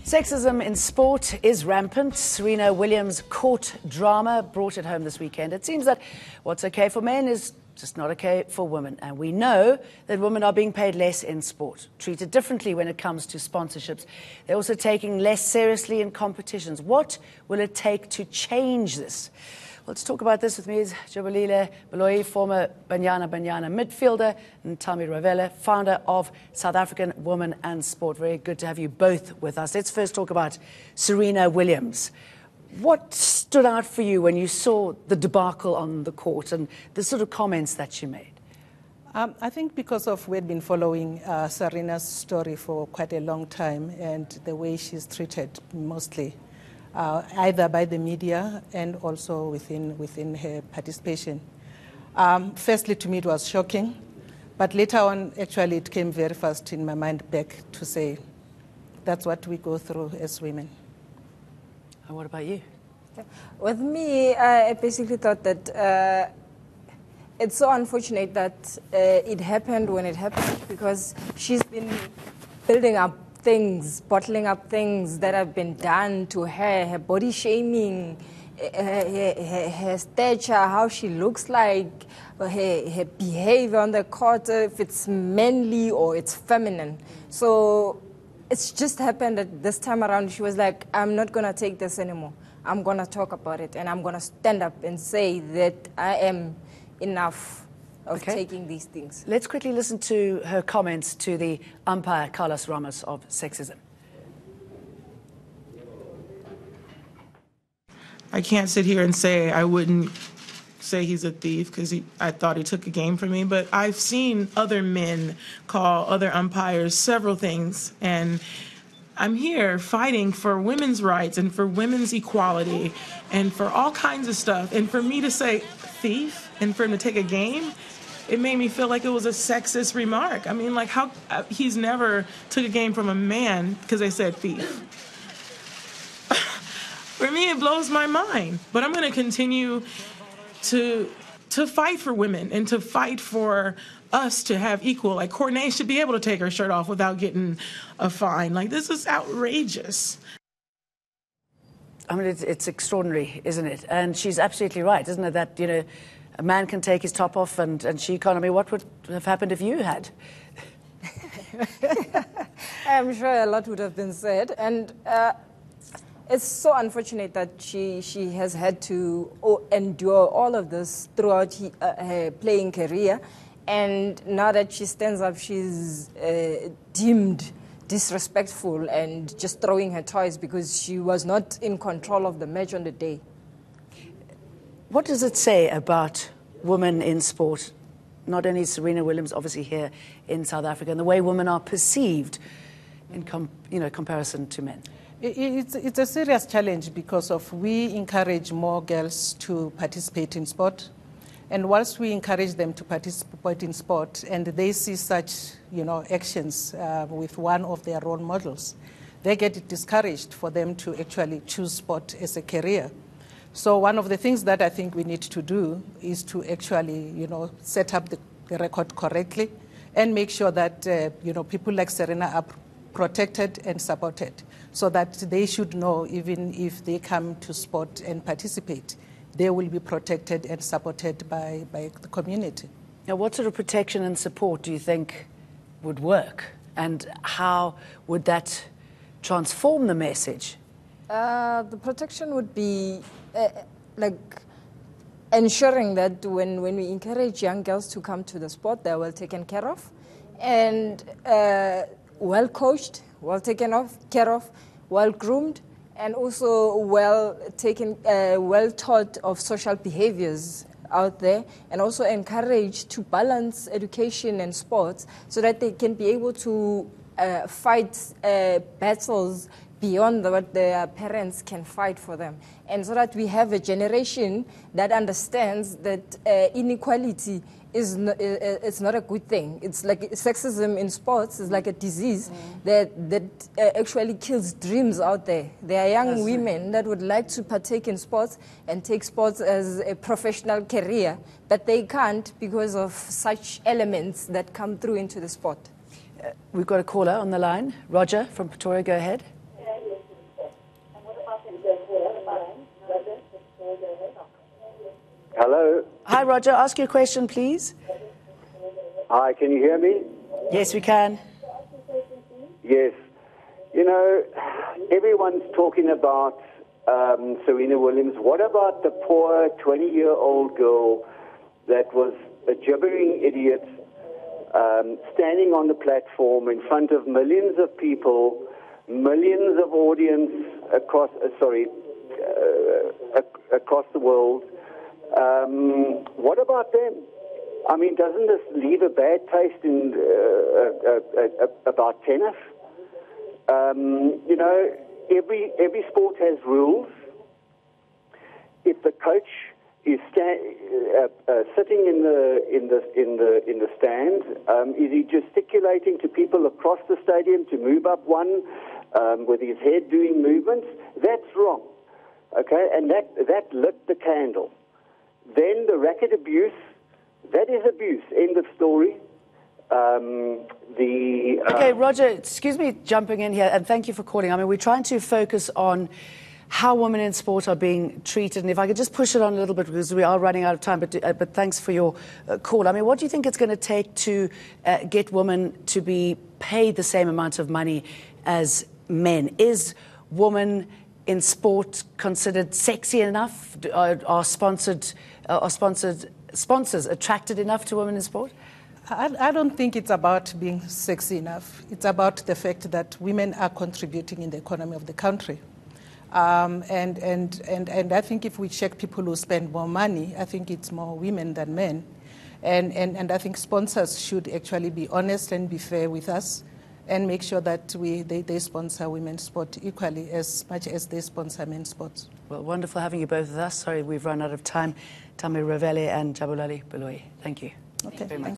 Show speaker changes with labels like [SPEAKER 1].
[SPEAKER 1] Sexism in sport is rampant. Serena Williams' court drama brought it home this weekend. It seems that what's okay for men is just not okay for women. And we know that women are being paid less in sport, treated differently when it comes to sponsorships. They're also taken less seriously in competitions. What will it take to change this? Well, to talk about this with me is Jabulile Baloyi, former Banyana Banyana midfielder, and Ntambi Ravele, founder of South African Women and Sport. Very good to have you both with us. Let's first talk about Serena Williams. What stood out for you when you saw the debacle on the court and the sort of comments that she made?
[SPEAKER 2] I think because of we've been following Serena's story for quite a long time and the way she's treated mostly, either by the media and also within her participation. Firstly, to me, it was shocking. But later on, actually, it came very fast in my mind back to say, that's what we go through as women.
[SPEAKER 1] And what about you?
[SPEAKER 3] With me, I basically thought that it's so unfortunate that it happened when it happened, because she's been building up things, bottling up things that have been done to her body shaming, her stature, how she looks like, her behavior on the court, if it's manly or it's feminine. So it's just happened that this time around she was like, I'm not going to take this anymore. I'm going to talk about it and I'm going to stand up and say that I am enough of taking these things.
[SPEAKER 1] Let's quickly listen to her comments to the umpire, Carlos Ramos, of sexism.
[SPEAKER 4] I can't sit here and say I wouldn't say he's a thief because I thought he took a game from me, but I've seen other men call other umpires several things, and I'm here fighting for women's rights and for women's equality and for all kinds of stuff. And for me to say thief and for him to take a game, it made me feel like it was a sexist remark. I mean, like, how he's never took a game from a man because they said thief. For me, it blows my mind. But I'm going to continue to fight for women and to fight for us to have equal. Like, Courtney should be able to take her shirt off without getting a fine. Like, this is outrageous.
[SPEAKER 1] I mean, it's extraordinary, isn't it? And she's absolutely right, isn't it, that, you know, a man can take his top off and she can't. I mean, what would have happened if you had?
[SPEAKER 3] I'm sure a lot would have been said. And it's so unfortunate that she has had to endure all of this throughout her playing career. And now that she stands up, she's deemed disrespectful and just throwing her toys because she was not in control of the match on the day.
[SPEAKER 1] What does it say about women in sport, not only Serena Williams, obviously here in South Africa, and the way women are perceived in comparison to men?
[SPEAKER 2] It's a serious challenge because we encourage more girls to participate in sport. And whilst we encourage them to participate in sport and they see such, actions with one of their role models, they get discouraged for them to actually choose sport as a career. So one of the things that I think we need to do is to actually, set up the record correctly and make sure that, people like Serena are protected and supported so that they should know even if they come to sport and participate, they will be protected and supported by the community.
[SPEAKER 1] Now, what sort of protection and support do you think would work? And how would that transform the message?
[SPEAKER 3] The protection would be ensuring that when we encourage young girls to come to the sport, they're well taken care of and well coached, well taken care of, well groomed, and also well taught of social behaviors out there, and also encouraged to balance education and sports so that they can be able to fight battles beyond what their parents can fight for them. And so that we have a generation that understands that inequality it's not a good thing. It's like sexism in sports is like a disease that actually kills dreams out there. There are young women that would like to partake in sports and take sports as a professional career, but they can't because of such elements that come through into the sport.
[SPEAKER 1] We've got a caller on the line. Roger from Pretoria, go ahead.
[SPEAKER 5] Hello.
[SPEAKER 1] Hi, Roger. Ask your question, please.
[SPEAKER 5] Hi, can you hear me?
[SPEAKER 1] Yes, we can.
[SPEAKER 5] Yes. You know, everyone's talking about Serena Williams. What about the poor 20-year-old girl that was a gibbering idiot standing on the platform in front of millions of people, millions of audience across the world? What about them? I mean, doesn't this leave a bad taste in about tennis? You know, every sport has rules. If the coach is sitting in the stand, is he gesticulating to people across the stadium to move up one with his head doing movements? That's wrong. Okay, and that lit the candle. Then the racket abuse, that is abuse. End of story.
[SPEAKER 1] Okay, Roger, excuse me jumping in here, and thank you for calling. I mean, we're trying to focus on how women in sport are being treated, and if I could just push it on a little bit, because we are running out of time, but thanks for your call. I mean, what do you think it's going to take to get women to be paid the same amount of money as men? Is women in sport considered sexy enough? Are sponsors attracted enough to women in sport?
[SPEAKER 2] I don't think it's about being sexy enough. It's about the fact that women are contributing in the economy of the country. And I think if we check people who spend more money, I think it's more women than men. And I think sponsors should actually be honest and be fair with us and make sure that they sponsor women's sport equally as much as they sponsor men's sports.
[SPEAKER 1] Well, wonderful having you both with us. Sorry, we've run out of time. Ntambi Ravele and Jabulile Baloyi. Thank you.
[SPEAKER 2] Okay.
[SPEAKER 1] Very much.